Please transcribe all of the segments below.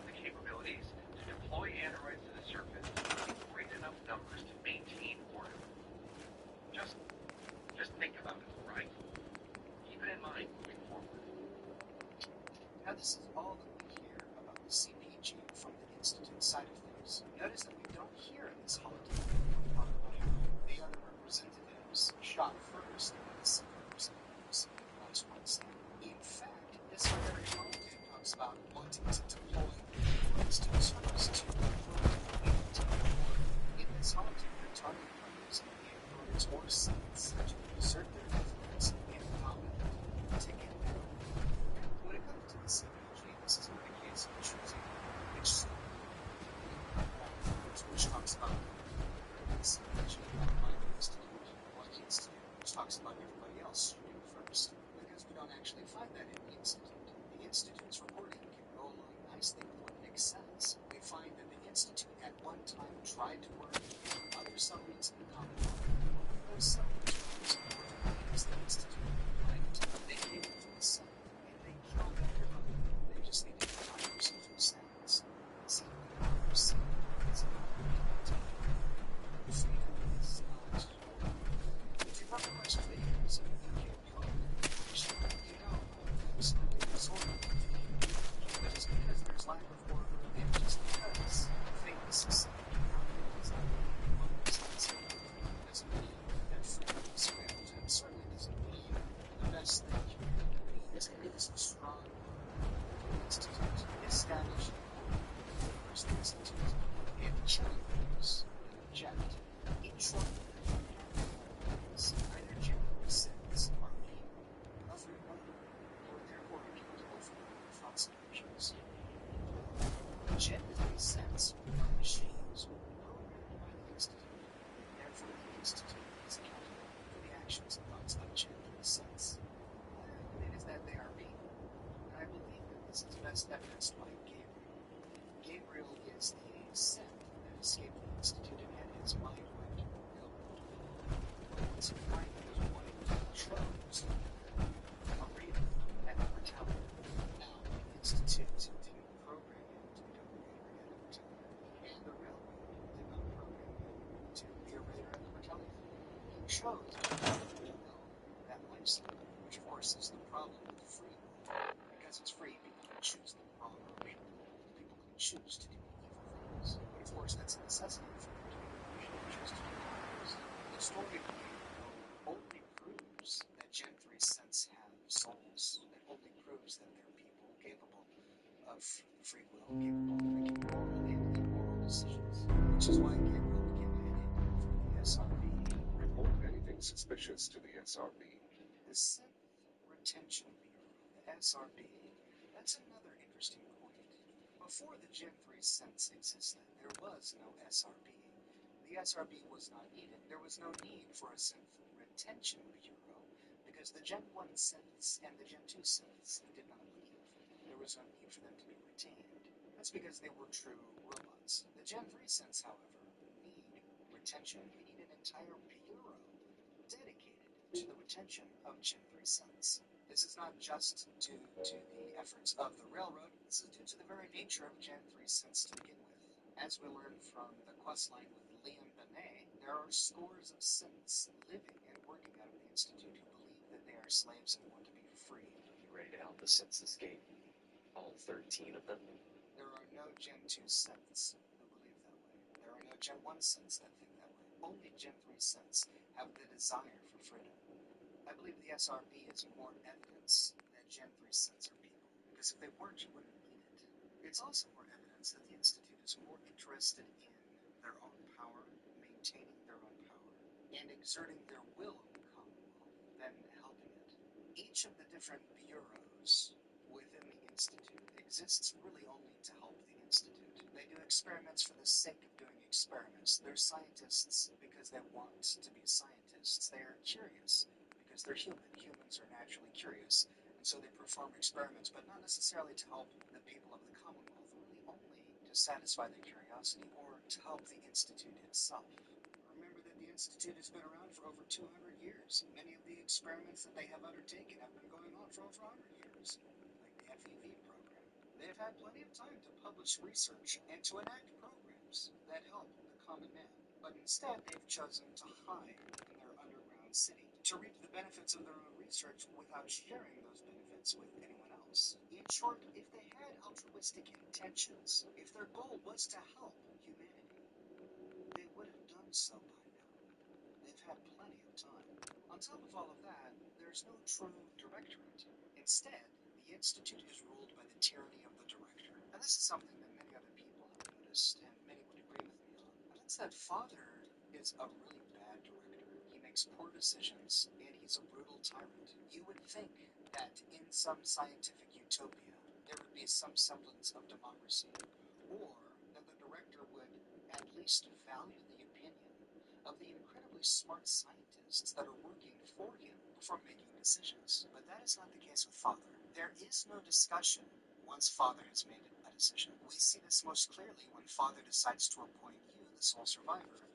have the capabilities to deploy androids to the surface in great enough numbers to maintain order. Just think about it, right? Keep it in mind moving forward. Now this is all that we hear about the CPG from the Institute side of things. Notice that we don't hear this holodeck talk about how the other representatives shot first and the second representatives last Wednesday. In fact, this very holodeck talks about wanting to deploy androids to the surface to maintain order. In this holodeck, they're talking about using the androids or sets to exert their influence and dominate to get there. When it comes to the CPG, this is not a case of choosing which side, which talks about the CPG not by the Institute, or the Institute, which talks about everybody else shooting first, because we don't actually find that in the Institute. The Institute's reporting can go along nicely with what makes sense. We find that the Institute at one time tried to work with other submarines in the Commonwealth. Those submarines were supported because the Institute liked. They came in from the sun, and they killed everybody. They just needed to hire some few sounds. See, the sea is about freedom is not. If you've ever watched videos of UK information, you know absolutely disorderly to be. But just because there's lack of order, and just because things succeed, doesn't mean that freedom is failed, and certainly doesn't mean the best thing you can do is to use a strong institute established the first institute and chilling those that object. In short, either genuine sins are people of free will, or therefore accountable for their own thoughts and actions. Genuine sins are machines programmed by the Institute. Therefore, the Institute is accountable for the actions and thoughts of genuine sins. My argument is that they are people, and I believe that this is best evidenced by Gabriel. Gabriel is the sin that escaped the Institute and had his mind wiped from the railroad. What's important is one who chose Maria and mortality. Now, the Institute didn't program him to become a raider and a mortality, and the railroad did not program him to be a raider and a mortality. He chose to know that lifestyle, which of course is the problem with free will. Because it's free, people can choose the wrong option. People can choose to do evil things. But of course, that's a necessity for them to be choose to do evil things. The story of Gabriel only proves that Gen 3 scents have souls. It only proves that they're people capable of free will, capable of making moral and immoral decisions. Which is why Gabriel became a headache for the SRB. Report anything suspicious to the SRB. The Synth Retention Bureau, the SRB, that's another interesting point. Before the Gen 3 Synths existed, there was no SRB. The SRB was not needed. There was no need for a Synth Retention Bureau because the Gen 1 Synths and the Gen 2 Synths did not leave. There was no need for them to be retained. That's because they were true robots. The Gen 3 Synths, however, need retention. We need an entire bureau dedicated to the retention of Gen 3 Synths. This is not just due to the efforts of the railroad, this is due to the very nature of Gen 3 Synths to begin with. As we learned from the questline with Liam Benet, there are scores of Synths living and working out of the Institute who believe that they are slaves and want to be free. You ready to help the Synths escape? All 13 of them? There are no Gen 2 Synths who believe that way. There are no Gen 1 Synths that think that way. Only Gen 3 Synths have the desire for freedom. I believe the SRB is more evidence that Gen 3 Synths are people, because if they weren't, you wouldn't need it. It's also more evidence that the Institute is more interested in their own power, maintaining their own power, and exerting their will on the Commonwealth than helping it. Each of the different bureaus within the Institute exists really only to help the Institute. They do experiments for the sake of doing experiments. They're scientists because they want to be scientists. They are curious because they're human. Humans are naturally curious, and so they perform experiments, but not necessarily to help the people of the Commonwealth, really only to satisfy their curiosity or to help the Institute itself. Remember that the Institute has been around for over 200 years. Many of the experiments that they have undertaken have been going on for over 100 years, like the FEV program. They've had plenty of time to publish research and to enact programs that help the common man. But instead, they've chosen to hide in their underground city to reap the benefits of their own research without sharing those benefits with anyone else. In short, if they had altruistic intentions, if their goal was to help humanity, they would have done so by now. They've had plenty of time. On top of all of that, there's no true directorate. Instead, the Institute is ruled by the tyranny of the director. And this is something that many other people have noticed, and many would agree with me on. And that's that Father is a really bad director. He makes poor decisions, and he's a brutal tyrant. You would think that in some scientific utopia, there would be some semblance of democracy, or that the director would at least value the opinion of the incredibly smart scientists that are working for him before making decisions. But that is not the case with Father. There is no discussion once Father has made a decision. We see this most clearly when Father decides to appoint you, the sole survivor,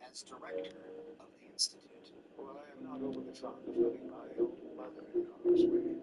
as director of the Institute. Well, I am not overly fond of letting my own mother in harm's way.